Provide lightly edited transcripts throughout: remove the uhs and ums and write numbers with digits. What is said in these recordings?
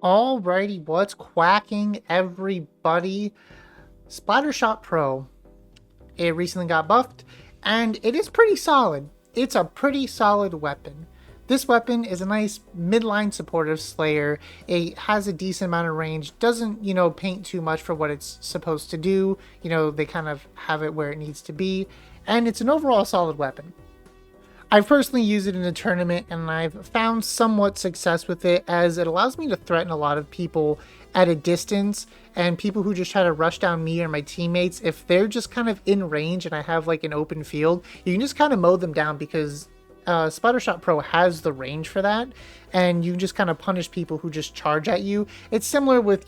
Alrighty, what's quacking, everybody? Splattershot Pro. It recently got buffed, and it is pretty solid. It's a pretty solid weapon. This weapon is a nice midline supportive slayer. It has a decent amount of range, doesn't, paint too much for what it's supposed to do. They kind of have it where it needs to be, and it's an overall solid weapon. I've personally used it in a tournament and I've found somewhat success with it as it allows me to threaten a lot of people at a distance, and people who just try to rush down me or my teammates, if they're just kind of in range and I have like an open field, you can just kind of mow them down because Splattershot Pro has the range for that, and you just kind of punish people who just charge at you. It's similar with,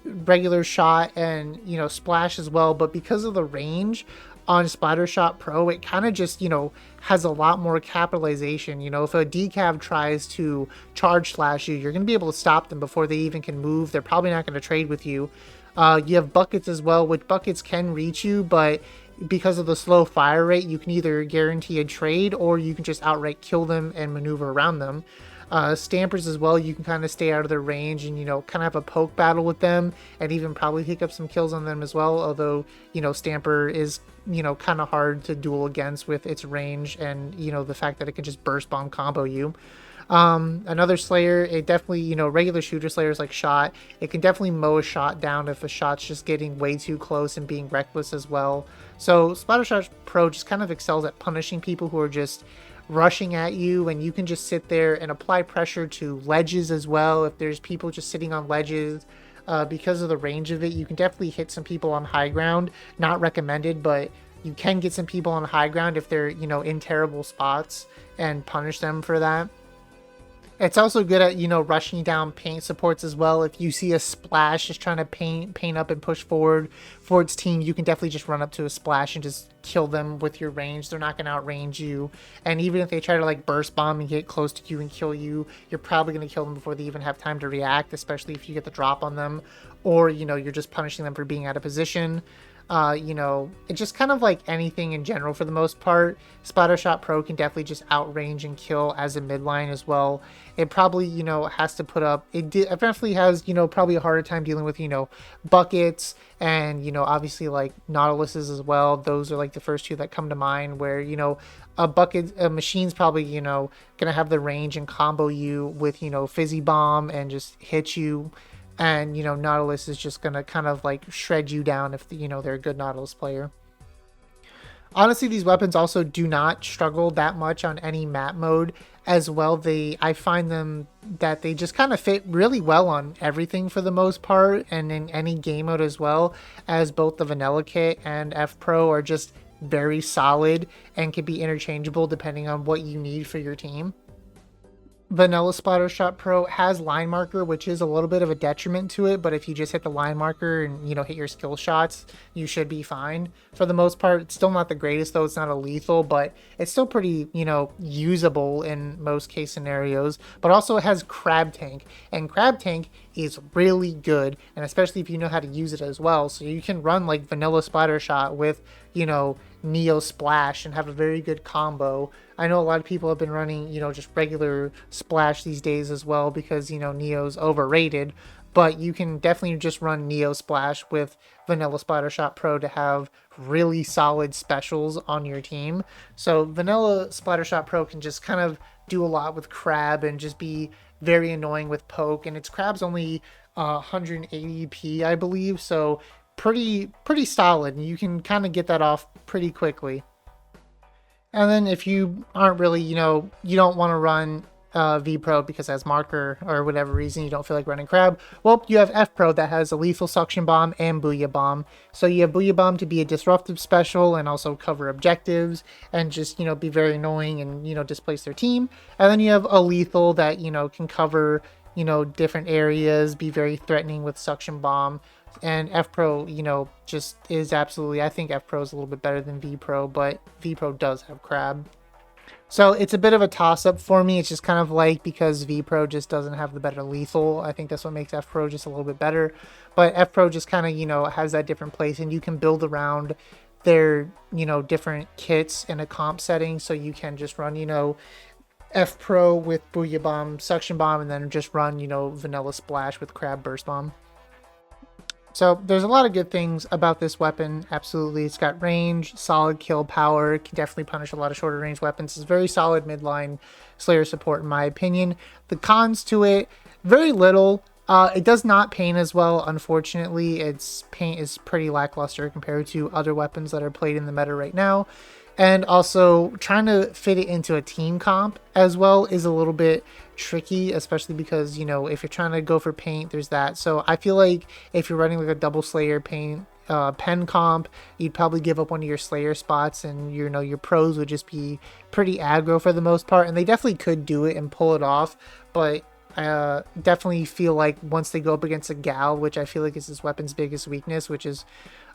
regular shot and, splash as well, but because of the range on Splattershot Pro, it kind of just, has a lot more capitalization. If a decav tries to charge slash you, you're going to be able to stop them before they even can move. They're probably not going to trade with you. You have buckets as well, which buckets can reach you, but because of the slow fire rate, you can either guarantee a trade or you can just outright kill them and maneuver around them. Stampers as well, you can kind of stay out of their range and, kind of have a poke battle with them and even probably pick up some kills on them as well. Although, Stamper is, kind of hard to duel against with its range and, the fact that it can just burst bomb combo you. Another slayer, it definitely, regular shooter slayers like shot, it can definitely mow a shot down if a shot's just getting way too close and being reckless as well. So Splattershot Pro just kind of excels at punishing people who are just rushing at you, and you can just sit there and apply pressure to ledges as well. If there's people just sitting on ledges, because of the range of it, you can definitely hit some people on high ground. Not recommended, but you can get some people on high ground if they're, in terrible spots and punish them for that. It's also good at, rushing down paint supports as well. If you see a splash just trying to paint up and push forward for its team, you can definitely just run up to a splash and just kill them with your range. They're not going to outrange you. And even if they try to like burst bomb and get close to you and kill you, you're probably going to kill them before they even have time to react, especially if you get the drop on them, or, you're just punishing them for being out of position. It's just kind of like anything in general for the most part. Splattershot Pro can definitely just outrange and kill as a midline as well. It probably, has to put up, it definitely has, probably a harder time dealing with, buckets and, obviously like Nautiluses as well. Those are like the first two that come to mind where, a machine's probably, gonna have the range and combo you with, Fizzy Bomb and just hit you. And, Nautilus is just going to kind of like shred you down if, they're a good Nautilus player. Honestly, these weapons also do not struggle that much on any map mode as well. I find them that they just kind of fit really well on everything for the most part, and in any game mode as well, as both the vanilla kit and F Pro are just very solid and can be interchangeable depending on what you need for your team. Vanilla Splattershot Pro has line marker, which is a little bit of a detriment to it, but if you just hit the line marker and, hit your skill shots, you should be fine. For the most part, it's still not the greatest, though. It's not a lethal, but it's still pretty, usable in most case scenarios. But also it has Crab Tank, and Crab Tank is really good, and especially if you know how to use it as well. So you can run like Vanilla Splattershot with, Neo Splash and have a very good combo. I know a lot of people have been running, just regular Splash these days as well because, Neo's overrated. But you can definitely just run Neo Splash with Vanilla Splattershot Pro to have really solid specials on your team. So Vanilla Splattershot Pro can just kind of do a lot with Crab and just be very annoying with poke. And its Crab's only 180p, I believe. So pretty solid, and you can kind of get that off pretty quickly. And then if you aren't really, you don't want to run V Pro because it has marker or whatever reason you don't feel like running Crab, well, you have F Pro that has a lethal suction bomb and Booyah Bomb. So you have Booyah Bomb to be a disruptive special and also cover objectives and just, be very annoying and, displace their team. And then you have a lethal that, can cover, different areas, be very threatening with suction bomb. And F Pro, just is absolutely, I think F Pro is a little bit better than V Pro, but V Pro does have Crab. So it's a bit of a toss-up for me. It's just kind of like because V Pro just doesn't have the better lethal. I think that's what makes F Pro just a little bit better. But F Pro just kind of, has that different place, and you can build around their, different kits in a comp setting. So you can just run, F Pro with Booyah Bomb, Suction Bomb, and then just run, Vanilla Splash with Crab Burst Bomb. So there's a lot of good things about this weapon. Absolutely, it's got range, solid kill power, can definitely punish a lot of shorter range weapons. It's very solid midline Slayer support in my opinion. The cons to it, very little. It does not paint as well, unfortunately. Its paint is pretty lackluster compared to other weapons that are played in the meta right now. And also, trying to fit it into a team comp as well is a little bit tricky, especially because, if you're trying to go for paint, there's that. So I feel like if you're running like a double Slayer paint pen comp, you'd probably give up one of your Slayer spots, and your pros would just be pretty aggro for the most part. And they definitely could do it and pull it off, but definitely feel like once they go up against a Gal, which I feel like is this weapon's biggest weakness, which is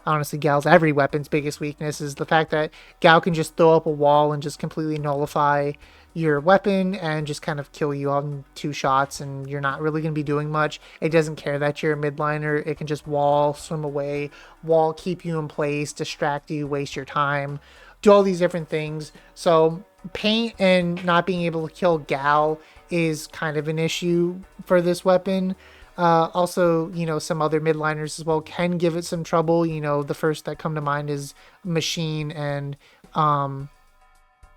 honestly Gal's every weapon's biggest weakness, is the fact that Gal can just throw up a wall and just completely nullify your weapon and just kind of kill you on 2 shots, and you're not really going to be doing much. It doesn't care that you're a midliner. It can just wall, swim away, wall, keep you in place, distract you, waste your time, do all these different things. So paint and not being able to kill Gal is kind of an issue for this weapon. Also, some other midliners as well can give it some trouble. The first that come to mind is Machine and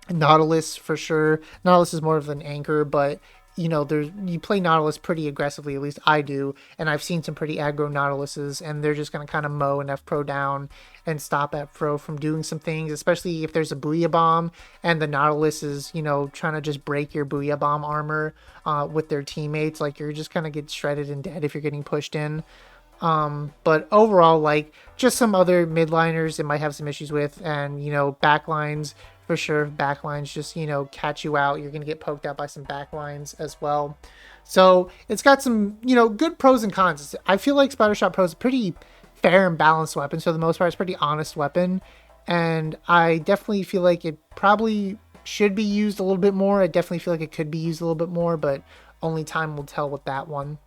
Nautilus for sure. Nautilus is more of an anchor, but you play Nautilus pretty aggressively, at least I do, and I've seen some pretty aggro Nautiluses, and they're just going to kind of mow an F Pro down and stop F Pro from doing some things, especially if there's a Booyah Bomb and the Nautilus is, trying to just break your Booyah Bomb armor with their teammates. Like, you're just kind of get shredded and dead if you're getting pushed in. But overall, like, just some other midliners it might have some issues with, and, backlines. For sure, backlines just, catch you out. You're going to get poked out by some backlines as well. So it's got some, good pros and cons. I feel like Splattershot Pro is a pretty fair and balanced weapon. So for the most part, it's a pretty honest weapon. And I definitely feel like it probably should be used a little bit more. I definitely feel like it could be used a little bit more, but only time will tell with that one.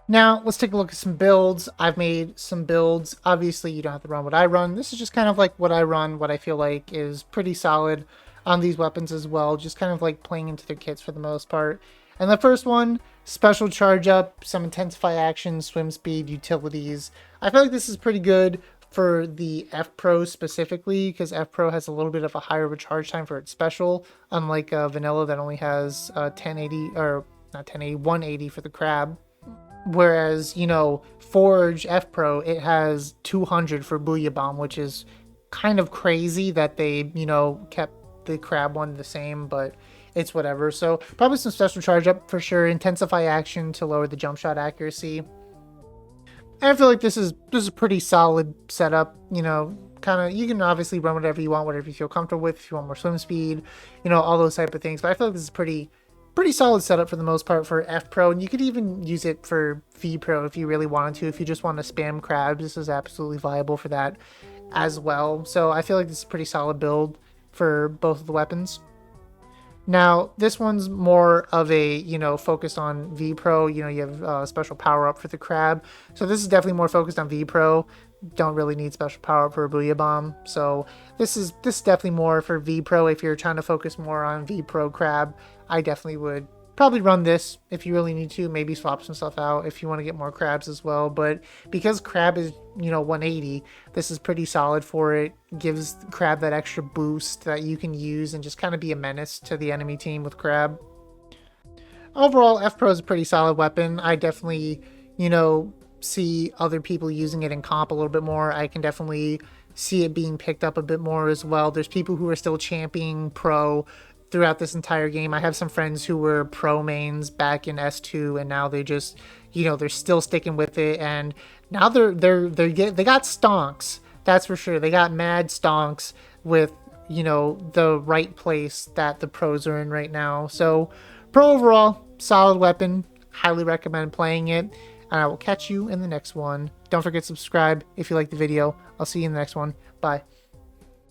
Now, let's take a look at some builds. I've made some builds. Obviously, you don't have to run what I run. This is just kind of like what I run, what I feel like is pretty solid on these weapons as well. Just kind of like playing into their kits for the most part. And the first one, special charge up, some intensify action, swim speed, utilities. I feel like this is pretty good for the F Pro specifically, because F Pro has a little bit of a higher recharge time for its special, unlike Vanilla that only has 1080, or not 1080, 180 for the crab. Whereas, Forge F Pro, it has 200 for Booyah Bomb, which is kind of crazy that they, kept the crab one the same, but it's whatever. So probably some special charge up for sure. Intensify action to lower the jump shot accuracy. And I feel like this is a pretty solid setup, kind of, you can obviously run whatever you want, whatever you feel comfortable with, if you want more swim speed, all those type of things. But I feel like this is pretty solid setup for the most part for F Pro, and you could even use it for V Pro if you really wanted to. If you just want to spam crabs, this is absolutely viable for that as well. So I feel like this is a pretty solid build for both of the weapons. Now, this one's more of a, focused on V Pro. You have a special power up for the crab. So this is definitely more focused on V Pro. Don't really need special power up for a Booyah Bomb. So this is definitely more for V Pro. If you're trying to focus more on V Pro crab, I definitely would probably run this if you really need to. Maybe swap some stuff out if you want to get more crabs as well. But because crab is, 180, this is pretty solid for it. Gives crab that extra boost that you can use and just kind of be a menace to the enemy team with crab. Overall, F Pro is a pretty solid weapon. I definitely, see other people using it in comp a little bit more. I can definitely see it being picked up a bit more as well. There's people who are still championing Pro throughout this entire game. I have some friends who were Pro mains back in S2, and now they just, they're still sticking with it, and now they got stonks. That's for sure. They got mad stonks with, the right place that the pros are in right now. So Pro overall, solid weapon. Highly recommend playing it. And I will catch you in the next one. Don't forget to subscribe if you like the video. I'll see you in the next one. Bye.